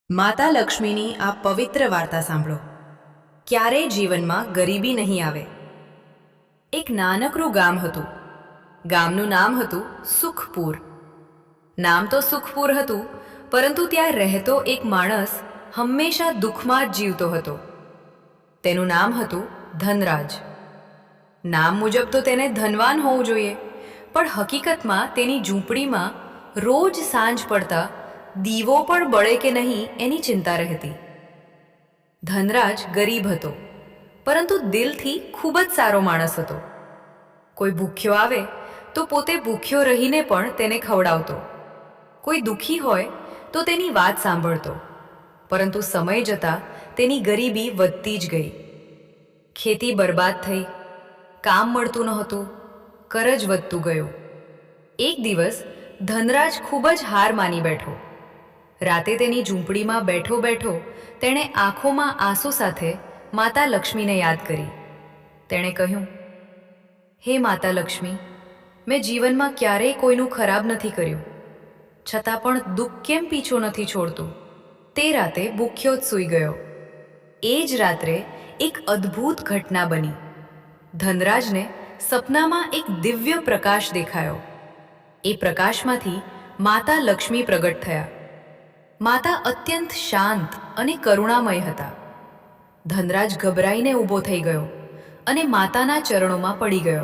માતા લક્ષ્મીની આ પવિત્ર વાર્તા સાંભળો. ક્યારેય જીવનમાં ગરીબી નહીં આવે. એક નાનકડું ગામ હતું. ગામનું નામ હતું સુખપુર. નામ તો સુખપુર હતું, પરંતુ ત્યાં રહેતો એક માણસ હંમેશા દુઃખમાં જ જીવતો હતો. તેનું નામ હતું ધનરાજ. નામ મુજબ તો તેને ધનવાન હોવું જોઈએ, પણ હકીકતમાં તેની ઝૂંપડીમાં રોજ સાંજ પડતા દીવો પણ બળે કે નહીં એની ચિંતા રહેતી. ધનરાજ ગરીબ હતો, પરંતુ દિલથી ખૂબ જ સારો માણસ હતો. કોઈ ભૂખ્યો આવે તો પોતે ભૂખ્યો રહીને પણ તેને ખવડાવતો. કોઈ દુઃખી હોય તો તેની વાત સાંભળતો. પરંતુ સમય જતાં તેની ગરીબી વધતી જ ગઈ. ખેતી બરબાદ થઈ, કામ મળતું નહોતું, કરજ વધતું ગયું. એક દિવસ ધનરાજ ખૂબ જ હાર માની બેઠો. રાતે તેની ઝૂંપડીમાં બેઠો બેઠો તેણે આંખોમાં આંસુ સાથે માતા લક્ષ્મીને યાદ કરી. તેણે કહ્યું, હે માતા લક્ષ્મી, મેં જીવનમાં ક્યારેય કોઈનું ખરાબ નથી કર્યું, છતાં પણ દુઃખ કેમ પીછો નથી છોડતું? તે રાતે ભૂખ્યો જ સૂઈ ગયો. એ જ રાત્રે એક અદ્ભુત ઘટના બની. ધનરાજને સપનામાં એક દિવ્ય પ્રકાશ દેખાયો. એ પ્રકાશમાંથી માતા લક્ષ્મી પ્રગટ થયા. માતા અત્યંત શાંત અને કરુણામય હતા. ધનરાજ ગભરાઈને ઊભો થઈ ગયો અને માતાના ચરણોમાં પડી ગયો.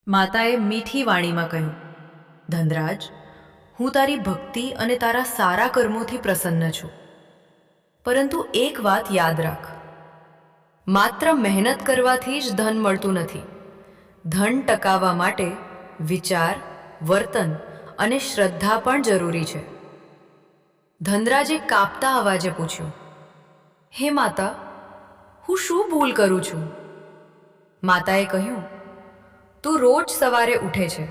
માતાએ મીઠી વાણીમાં કહ્યું, ધનરાજ, હું તારી ભક્તિ અને તારા સારા કર્મોથી પ્રસન્ન છું, પરંતુ એક વાત યાદ રાખ, માત્ર મહેનત કરવાથી જ ધન મળતું નથી. ધન ટકાવવા માટે વિચાર, વર્તન અને શ્રદ્ધા પણ જરૂરી છે. ધનરાજે કાપતા અવાજે પૂછ્યું, હે માતા, હું શું ભૂલ કરું છું? માતાએ કહ્યું, તું રોજ સવારે ઉઠે છે,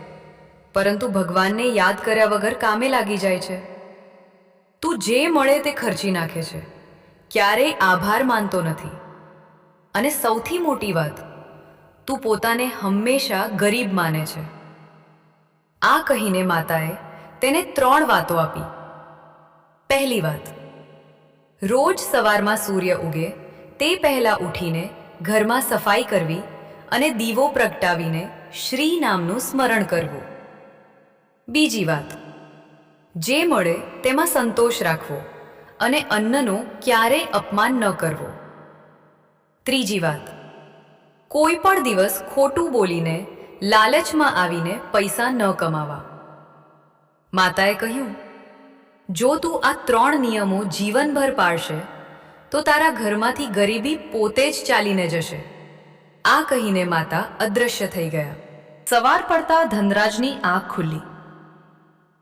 પરંતુ ભગવાનને યાદ કર્યા વગર કામે લાગી જાય છે. તું જે મળે તે ખર્ચી નાખે છે, ક્યારેય આભાર માનતો નથી. અને સૌથી મોટી વાત, તું પોતાને હંમેશા ગરીબ માને છે. આ કહીને માતાએ તેને 3 વાતો આપી. પહેલી વાત, રોજ સવારમાં સૂર્ય ઉગે તે પહેલાં ઉઠીને ઘરમાં સફાઈ કરવી અને દીવો પ્રગટાવીને શ્રી નામનું સ્મરણ કરવું. બીજી વાત, જે મળે તેમાં સંતોષ રાખવો અને અન્નનો ક્યારેય અપમાન ન કરવો. ત્રીજી વાત, કોઈ પણ દિવસ ખોટું બોલીને લાલચમાં આવીને પૈસા ન કમાવા. માતાએ કહ્યું, જો તું આ 3 નિયમો જીવનભર પાળશે તો તારા ઘરમાંથી ગરીબી પોતે જ ચાલીને જશે. આ કહીને માતા અદૃશ્ય થઈ ગયા. સવાર પડતા ધનરાજની આંખ ખુલ્લી.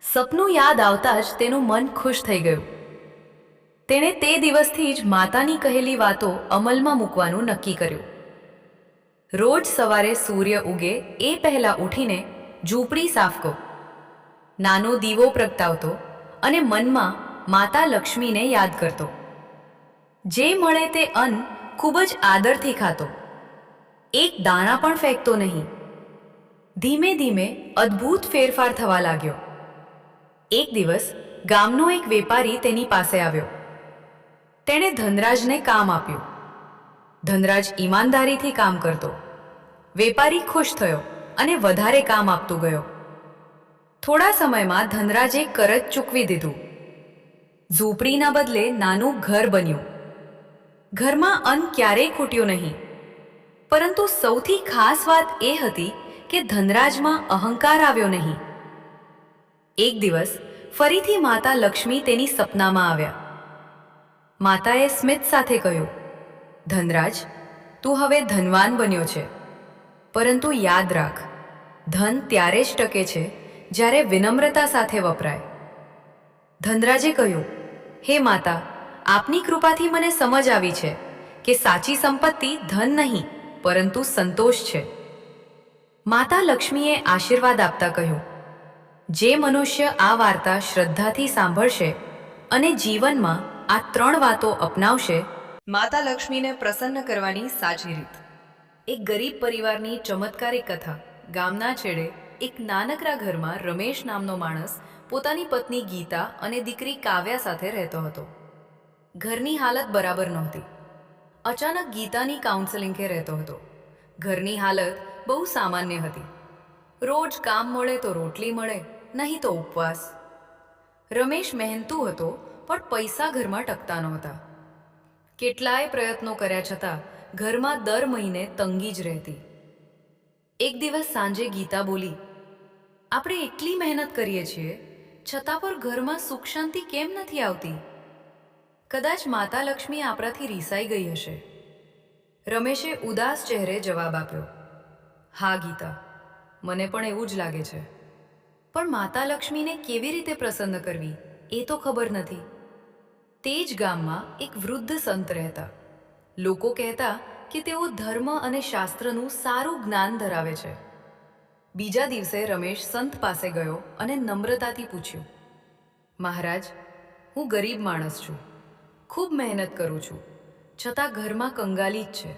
સપનું યાદ આવતા જ તેનું મન ખુશ થઈ ગયું. તેણે તે દિવસથી જ માતાની કહેલી વાતો અમલમાં મૂકવાનું નક્કી કર્યું. રોજ સવારે સૂર્ય ઉગે એ પહેલાં ઉઠીને ઝૂંપડી સાફ કરો, નાનો દીવો પ્રગટાવતો અને મનમાં માતા લક્ષ્મીને યાદ કરતો. જે મળે તે અન્ન ખૂબ જ આદરથી ખાતો, એક દાણા પણ ફેંકતો નહીં. ધીમે ધીમે અદ્ભુત ફેરફાર થવા લાગ્યો. એક દિવસ ગામનો એક વેપારી તેની પાસે આવ્યો. તેણે ધનરાજને કામ આપ્યું. ધનરાજ ઈમાનદારીથી કામ કરતો. વેપારી ખુશ થયો અને વધારે કામ આપતો ગયો. થોડા સમયમાં ધનરાજે કરજ ચૂકવી દીધું. ઝૂંપડીના બદલે નાનું ઘર બન્યું. ઘરમાં અન્ન ક્યારેય ખૂટ્યું નહીં. પરંતુ સૌથી ખાસ વાત એ હતી કે ધનરાજમાં અહંકાર આવ્યો નહીં. એક દિવસ ફરીથી માતા લક્ષ્મી તેની સપનામાં આવ્યા. માતાએ સ્મિત સાથે કહ્યું, ધનરાજ, તું હવે ધનવાન બન્યો છે, પરંતુ યાદ રાખ, ધન ત્યારે જ ટકે છે જ્યારે વિનમ્રતા સાથે વપરાય. ધનરાજે કહ્યું, હે માતા, આપની કૃપાથી મને સમજ આવી છે કે સાચી સંપત્તિ ધન નહીં પરંતુ સંતોષ છે. માતા લક્ષ્મીએ આશીર્વાદ આપતા કહ્યું, જે મનુષ્ય આ વાર્તા શ્રદ્ધાથી સાંભળશે અને જીવનમાં આ 3 વાતો અપનાવશે, માતા લક્ષ્મીને પ્રસન્ન કરવાની સાચી રીત. એક ગરીબ પરિવારની ચમત્કારિક કથા. ગામના છેડે એક નાનકડા ઘરમાં રમેશ નામનો માણસ પોતાની પત્ની ગીતા અને દીકરી કાવ્યા સાથે રહેતો હતો. ઘરની હાલત બરાબર નહોતી. અચાનક ગીતાની કાઉન્સેલિંગે રહેતો હતો. ઘરની હાલત બહુ સામાન્ય હતી. રોજ કામ મળે તો રોટલી મળે, નહીં તો ઉપવાસ. રમેશ મહેનતુ હતો, પણ પૈસા ઘરમાં ટકતા નહોતા. કેટલાય પ્રયત્નો કર્યા છતાં ઘરમાં દર મહિને તંગી જ રહેતી. એક દિવસ સાંજે ગીતા બોલી, આપણે એટલી મહેનત કરીએ છીએ, છતાં પણ ઘરમાં સુખ શાંતિ કેમ નથી આવતી? કદાચ માતા લક્ષ્મી આપણાથી રીસાઈ ગઈ હશે. રમેશે ઉદાસ ચહેરે જવાબ આપ્યો, હા ગીતા, મને પણ એવું જ લાગે છે. પણ માતા લક્ષ્મીને કેવી રીતે પ્રસન્ન કરવી એ તો ખબર નથી. તે જ ગામમાં એક વૃદ્ધ સંત રહેતા. લોકો કહેતા કે તેઓ ધર્મ અને શાસ્ત્રનું સારું જ્ઞાન ધરાવે છે. બીજા દિવસે રમેશ સંત પાસે ગયો અને નમ્રતાથી પૂછ્યું, મહારાજ, હું ગરીબ માણસ છું, ખૂબ મહેનત કરું છું, છતાં ઘરમાં કંગાલી જ છે.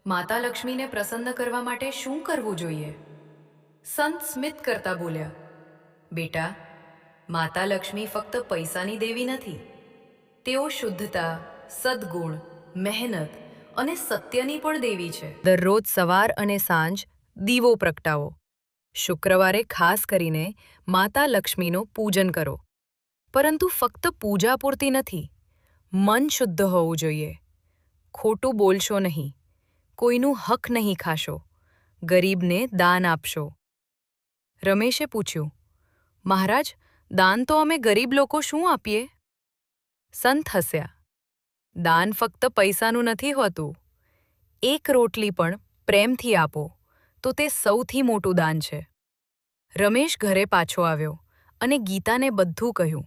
માતા લક્ષ્મીને પ્રસન્ન કરવા માટે શું કરવું જોઈએ? સંત સ્મિત કરતા બોલ્યા, બેટા, માતા લક્ષ્મી ફક્ત પૈસાની દેવી નથી. તેઓ શુદ્ધતા, સદ્ગુણ, મહેનત અને સત્યની પણ દેવી છે. દરરોજ સવાર અને સાંજ દીવો પ્રગટાવો. શુક્રવારે ખાસ કરીને માતા લક્ષ્મીનું પૂજન કરો. પરંતુ ફક્ત પૂજા પૂરતી નથી. મન શુદ્ધ હોવું જોઈએ. ખોટું બોલશો નહીં, કોઈનું હક નહીં ખાશો, ગરીબને દાન આપશો. રમેશે પૂછ્યું, મહારાજ, દાન તો અમે ગરીબ લોકો શું આપીએ? સંત હસ્યા, દાન ફક્ત પૈસાનું નથી હોતું. એક રોટલી પણ પ્રેમથી આપો તો તે સૌથી મોટું દાન છે. રમેશ ઘરે પાછો આવ્યો અને ગીતાને બધું કહ્યું.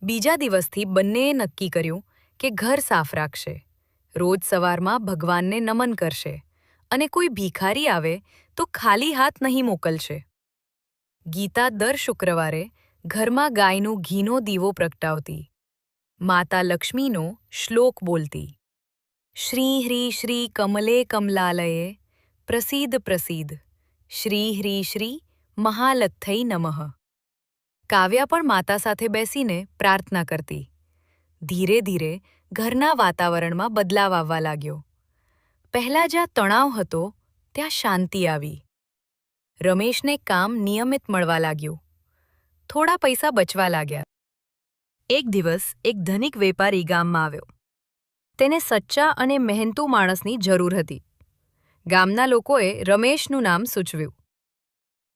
બીજા દિવસથી બંનેએ નક્કી કર્યું કે ઘર સાફ રાખશે, રોજ સવારમાં ભગવાનને નમન કરશે અને કોઈ ભિખારી આવે તો ખાલી હાથ નહીં મોકલશે. ગીતા દર શુક્રવારે ઘરમાં ગાયનું ઘીનો દીવો પ્રગટાવતી. માતા લક્ષ્મીનો શ્લોક બોલતી, શ્રી હ્રી શ્રી કમલે કમલાલયે પ્રસીદ પ્રસીદ, શ્રી હ્રી શ્રી મહાલથ્થૈ નમઃ. કાવ્યા પણ માતા સાથે બેસીને પ્રાર્થના કરતી. ધીરે ધીરે ઘરના વાતાવરણમાં બદલાવ આવવા લાગ્યો. પહેલાં જ્યાં તણાવ હતો, ત્યાં શાંતિ આવી. રમેશને કામ નિયમિત મળવા લાગ્યું. થોડા પૈસા બચવા લાગ્યા. એક દિવસ એક ધનિક વેપારી ગામમાં આવ્યો. તેને સચ્ચા અને મહેનતુ માણસની જરૂર હતી. ગામના લોકોએ રમેશનું નામ સૂચવ્યું.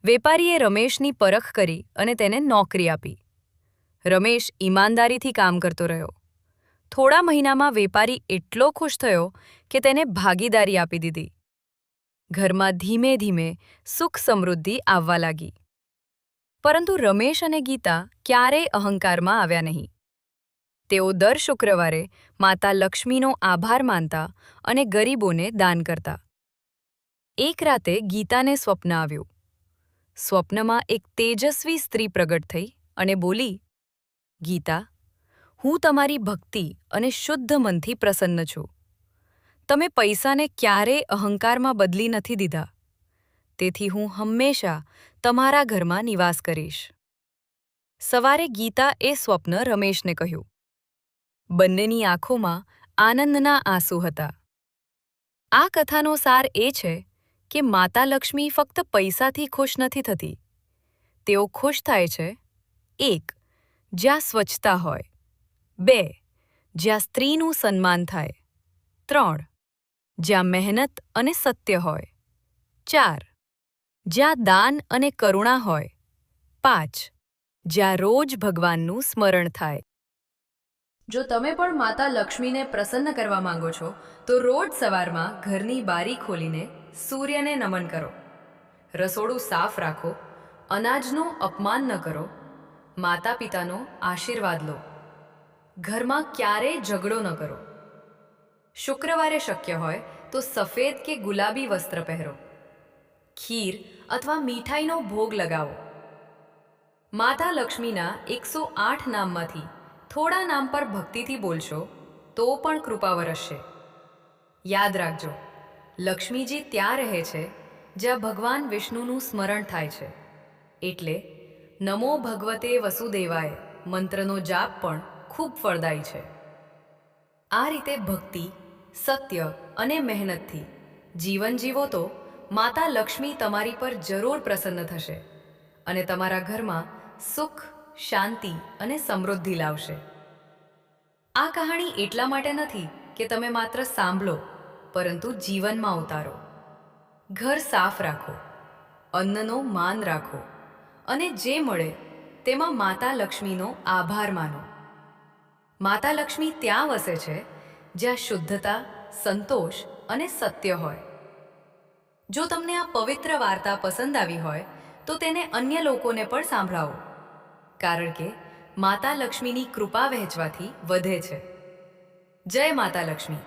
વેપારીએ રમેશની પરખ કરી અને તેને નોકરી આપી. રમેશ ઈમાનદારીથી કામ કરતો રહ્યો. થોડા મહિનામાં વેપારી એટલો ખુશ થયો કે તેને ભાગીદારી આપી દીધી. ઘરમાં ધીમે ધીમે સુખ સમૃદ્ધિ આવવા લાગી. પરંતુ રમેશ અને ગીતા ક્યારેય અહંકારમાં આવ્યા નહીં. તેઓ દર શુક્રવારે માતા લક્ષ્મીનો આભાર માનતા અને ગરીબોને દાન કરતા. એક રાતે ગીતાને સ્વપ્ન આવ્યું. સ્વપ્નમાં એક તેજસ્વી સ્ત્રી પ્રગટ થઈ અને બોલી, ગીતા, હું તમારી ભક્તિ અને શુદ્ધ મનથી પ્રસન્ન છું. તમે પૈસાને ક્યારેય અહંકારમાં બદલી નથી દીધા. તેથી હું હંમેશા તમારા ઘરમાં નિવાસ કરીશ. સવારે ગીતા એ સ્વપ્ન રમેશને કહ્યું. બંનેની આંખોમાં આનંદના આંસુ હતા. આ કથાનો સાર એ છે કે માતા લક્ષ્મી ફક્ત પૈસાથી ખુશ નથી થતી. તેઓ ખુશ થાય છે, 1. જ્યાં સ્વચ્છતા હોય, 2. જ્યાં સ્ત્રીનું સન્માન થાય, 3. જ્યાં મહેનત અને સત્ય હોય, 4. જ્યાં દાન અને કરુણા હોય, 5. જ્યાં રોજ ભગવાનનું સ્મરણ થાય. જો તમે પણ માતા લક્ષ્મીને પ્રસન્ન કરવા માંગો છો, તો રોજ સવારમાં ઘરની બારી ખોલીને સૂર્યને નમન કરો. રસોડું સાફ રાખો, અનાજનું અપમાન ન કરો, માતા પિતાનો આશીર્વાદ લો. ઘરમાં ક્યારેય ઝઘડો ન કરો. શુક્રવારે શક્ય હોય તો સફેદ કે ગુલાબી વસ્ત્ર પહેરો. ખીર અથવા મીઠાઈનો ભોગ લગાવો. માતા લક્ષ્મીના 108 નામમાંથી થોડા નામ પર ભક્તિથી બોલશો તો પણ કૃપા વરસશે. યાદ રાખજો, લક્ષ્મીજી ત્યાં રહે છે જ્યાં ભગવાન વિષ્ણુનું સ્મરણ થાય છે. એટલે નમો ભગવતે વસુદેવાય મંત્રનો જાપ પણ ખૂબ ફળદાયી છે. આ રીતે ભક્તિ, સત્ય અને મહેનતથી જીવન જીવો તો માતા લક્ષ્મી તમારી પર જરૂર પ્રસન્ન થશે અને તમારા ઘરમાં સુખ, શાંતિ અને સમૃદ્ધિ લાવશે. આ કહાણી એટલા માટે નથી કે તમે માત્ર સાંભળો, પરંતુ જીવનમાં ઉતારો. ઘર સાફ રાખો, અન્નનો માન રાખો અને જે મળે તેમાં માતા લક્ષ્મીનો આભાર માનો. માતા લક્ષ્મી ત્યાં વસે છે જ્યાં શુદ્ધતા, સંતોષ અને સત્ય હોય. જો તમને આ પવિત્ર વાર્તા પસંદ આવી હોય તો તેને અન્ય લોકોને પણ સંભળાવો, કારણ કે માતા લક્ષ્મીની કૃપા વહેંચવાથી વધે છે. જય માતા લક્ષ્મી.